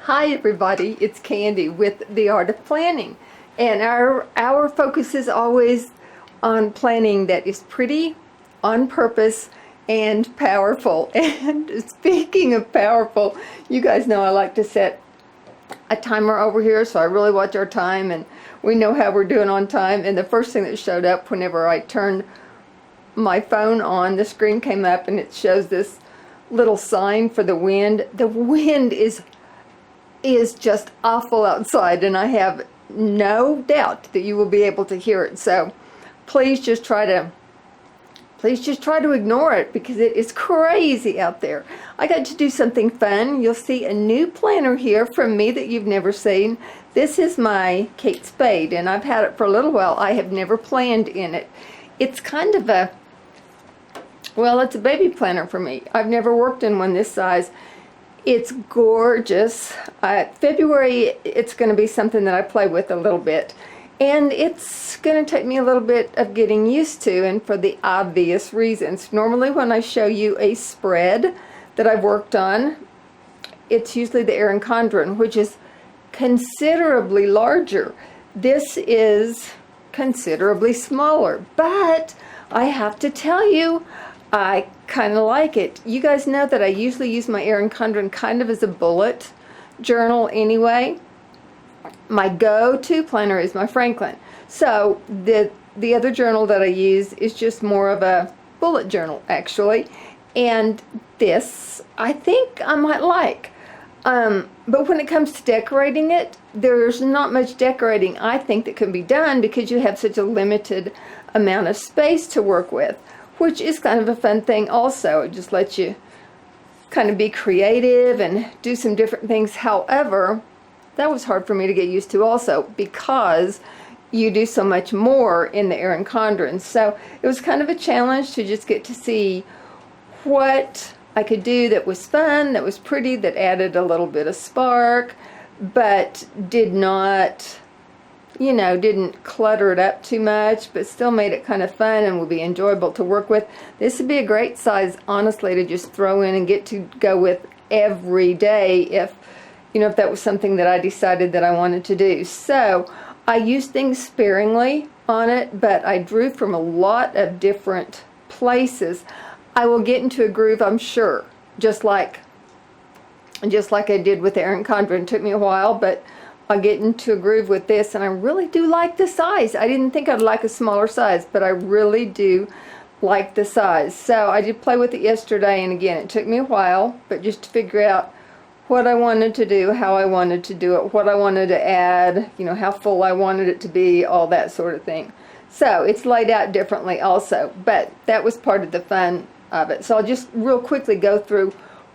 Hi everybody, it's Candy with The Art of Planning, and our focus is always on planning that is pretty, on purpose, and powerful. And speaking of powerful, you guys know I like to set a timer over here, so I really watch our time and we know how we're doing on time. And the first thing that showed up whenever I turned my phone on, the screen came up and it shows this little sign for the wind. The wind is just awful outside, and I have no doubt that you will be able to hear it. So please just try to ignore it, because it is crazy out there. I got to do something fun. You'll see a new planner here from me that you've never seen. This is my Kate Spade, and I've had it for a little while. I have never planned in it. It's kind of a, well, it's a baby planner for me. I've never worked in one this size. It's gorgeous. February, it's going to be something that I play with a little bit. And it's going to take me a little bit of getting used to, and for the obvious reasons. Normally when I show you a spread that I've worked on, it's usually the Erin Condren, which is considerably larger. This is considerably smaller, but I have to tell you, I kind of like it. You guys know that I usually use my Erin Condren kind of as a bullet journal anyway. My go-to planner is my Franklin. So the other journal that I use is just more of a bullet journal, actually. And this, I think I might like. But when it comes to decorating it, there's not much decorating, I think, that can be done, because you have such a limited amount of space to work with, which is kind of a fun thing also. It just lets you kind of be creative and do some different things. However, that was hard for me to get used to also, because you do so much more in the Erin Condren. So it was kind of a challenge to just get to see what I could do that was fun, that was pretty, that added a little bit of spark, but did not, you know, didn't clutter it up too much, but still made it kind of fun and will be enjoyable to work with. This would be a great size, honestly, to just throw in and get to go with every day if, you know, if that was something that I decided that I wanted to do. So I used things sparingly on it, but I drew from a lot of different places. I will get into a groove, I'm sure, just like I did with Erin Condren. It took me a while, but I'll get into a groove with this, and I really do like the size. I didn't think I'd like a smaller size, but I really do like the size. So I did play with it yesterday, and again, it took me a while, but just to figure out what I wanted to do, how I wanted to do it, what I wanted to add, you know, how full I wanted it to be, all that sort of thing. So it's laid out differently also, but that was part of the fun of it. So I'll just real quickly go through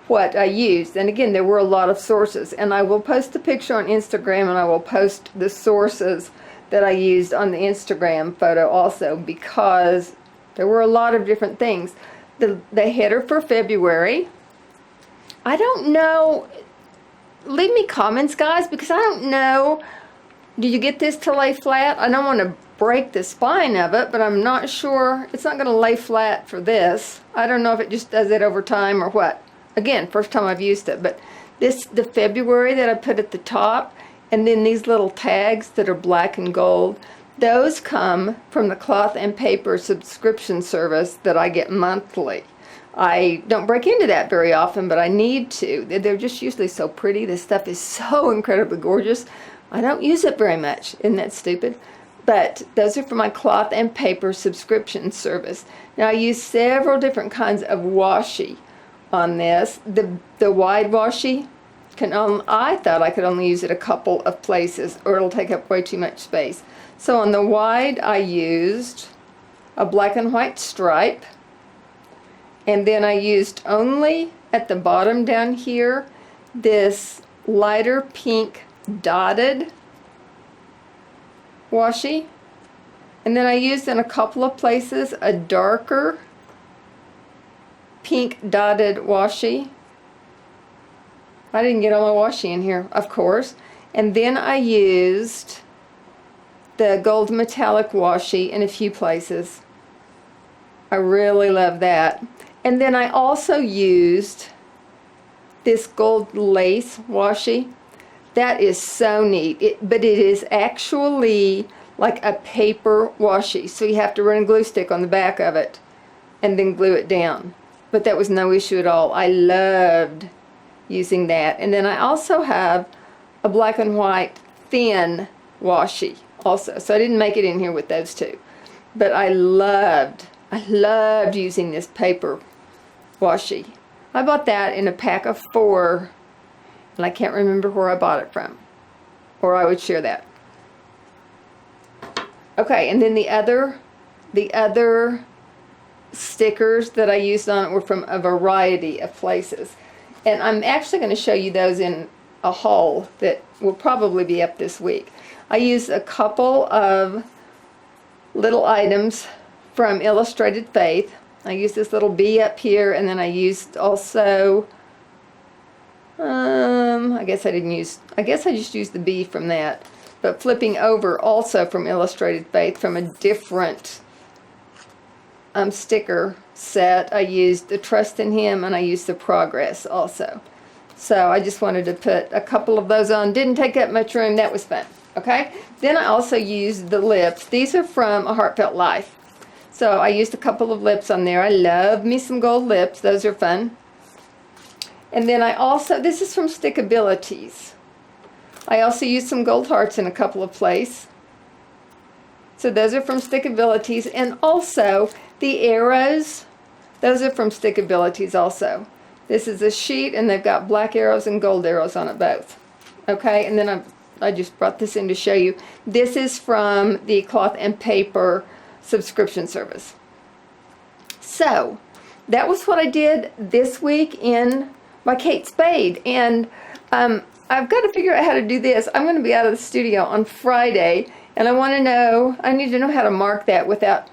what I used. And again, there were a lot of sources, and I will post a picture on Instagram, and I will post the sources that I used on the Instagram photo also, because there were a lot of different things. The header for February, I don't know, leave me comments, guys, because I don't know, do you get this to lay flat? I don't want to break the spine of it, but I'm not sure. It's not going to lay flat for this. I don't know if it just does it over time or what. Again, first time I've used it, but the February that I put at the top, and then these little tags that are black and gold, those come from the cloth and paper subscription service that I get monthly. I don't break into that very often, but I need to. They're just usually so pretty. This stuff is so incredibly gorgeous. I don't use it very much. Isn't that stupid? But those are for my cloth and paper subscription service. Now, I use several different kinds of washi on this. The wide washi, I thought I could only use it a couple of places, or it'll take up way too much space. So on the wide, I used a black and white stripe, and then I used only at the bottom down here this lighter pink dotted washi, and then I used in a couple of places a darker pink dotted washi. I didn't get all my washi in here, of course. And then I used the gold metallic washi in a few places. I really love that. And then I also used this gold lace washi. That is so neat. But it is actually like a paper washi. So you have to run a glue stick on the back of it and then glue it down. But that was no issue at all. I loved using that. And then I also have a black and white thin washi also. So I didn't make it in here with those two. But I loved using this paper washi. I bought that in a pack of 4, and I can't remember where I bought it from, or I would share that. Okay, and then the other stickers that I used on it were from a variety of places. And I'm actually going to show you those in a haul that will probably be up this week. I used a couple of little items from Illustrated Faith. I used this little bee up here, and then I used also, I guess I just used the bee from that. But flipping over also from Illustrated Faith from a different sticker set, I used the Trust in Him, and I used the Progress also. So I just wanted to put a couple of those on. Didn't take up much room. That was fun. Okay. Then I also used the lips. These are from A Heartfelt Life. So I used a couple of lips on there. I love me some gold lips. Those are fun. And then I also, this is from Stickabilities. I also used some gold hearts in a couple of places. So those are from Stickabilities. And also the arrows, those are from Stickabilities also. This is a sheet, and they've got black arrows and gold arrows on it both. Okay, and then I just brought this in to show you. This is from the Cloth and Paper subscription service. So that was what I did this week in my Kate Spade, and I've got to figure out how to do this. I'm going to be out of the studio on Friday, and I need to know how to mark that without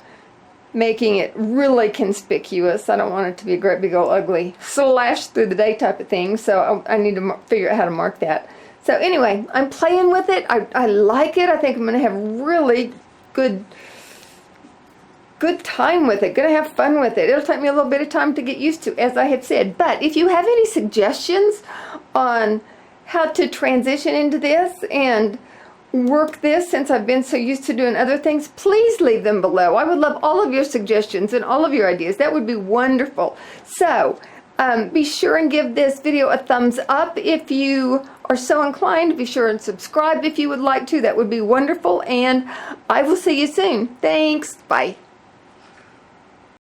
making it really conspicuous. I don't want it to be a great big old ugly slash through the day type of thing, so I need to figure out how to mark that. So anyway, I'm playing with it. I like it. I think I'm going to have really good time with it. Going to have fun with it. It'll take me a little bit of time to get used to, as I had said. But if you have any suggestions on how to transition into this and work this, since I've been so used to doing other things, please leave them below. I would love all of your suggestions and all of your ideas. That would be wonderful. So be sure and give this video a thumbs up if you are so inclined. Be sure and subscribe if you would like to. That would be wonderful. And I will see you soon. Thanks. Bye.